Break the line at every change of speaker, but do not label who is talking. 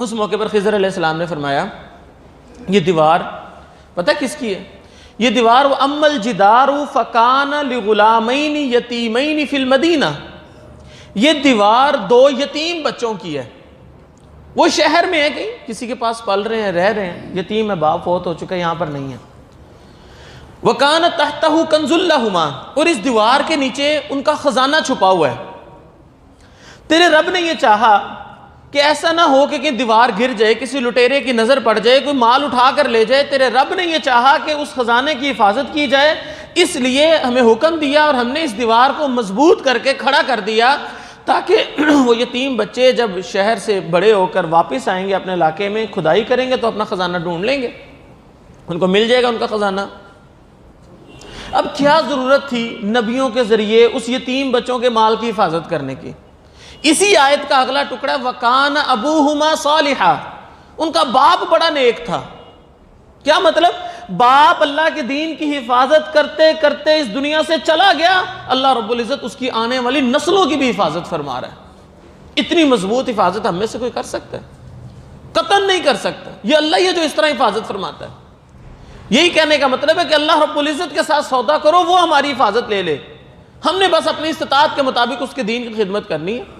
اس موقع پر خضر علیہ السلام نے فرمایا یہ دیوار پتہ کس کی ہے؟ یہ دیوار وَأَمَّا الْجِدَارُ فَكَانَ لِغُلَامَيْنِ يَتِيمَيْنِ فِي الْمَدِينَةِ، یہ دیوار 2 یتیم بچوں کی ہے، وہ شہر میں ہے، کہیں کسی کے پاس پل رہے ہیں، رہ رہے ہیں، یتیم ہے، باپ فوت ہو چکا ہے، یہاں پر نہیں ہے۔ وَكَانَ تَحْتَهُ كَنْزٌ لَهُمَا، اور اس دیوار کے نیچے ان کا خزانہ چھپا ہوا ہے۔ تیرے رب نے یہ چاہا کہ ایسا نہ ہو کہ دیوار گر جائے، کسی لٹیرے کی نظر پڑ جائے، کوئی مال اٹھا کر لے جائے، تیرے رب نے یہ چاہا کہ اس خزانے کی حفاظت کی جائے، اس لیے ہمیں حکم دیا اور ہم نے اس دیوار کو مضبوط کر کے کھڑا کر دیا تاکہ وہ یتیم بچے جب شہر سے بڑے ہو کر واپس آئیں گے اپنے علاقے میں، کھدائی کریں گے تو اپنا خزانہ ڈھونڈ لیں گے، ان کو مل جائے گا ان کا خزانہ۔ اب کیا ضرورت تھی نبیوں کے ذریعے اس یتیم بچوں کے مال کی حفاظت کرنے کی؟ اسی آیت کا اگلا ٹکڑا وَكَانَ أَبُوهُمَا صَالِحًا، ان کا باپ بڑا نیک تھا۔ کیا مطلب؟ باپ اللہ کے دین کی حفاظت کرتے کرتے اس دنیا سے چلا گیا، اللہ رب العزت اس کی آنے والی نسلوں کی بھی حفاظت فرما رہا ہے۔ اتنی مضبوط حفاظت ہم میں سے کوئی کر سکتا ہے؟ قطعاً نہیں کر سکتا۔ یہ اللہ ہی ہے جو اس طرح حفاظت فرماتا ہے۔ یہی کہنے کا مطلب ہے کہ اللہ رب العزت کے ساتھ سودا کرو، وہ ہماری حفاظت لے لے، ہم نے بس اپنی استطاعت کے مطابق اس کے دین کی خدمت کرنی ہے۔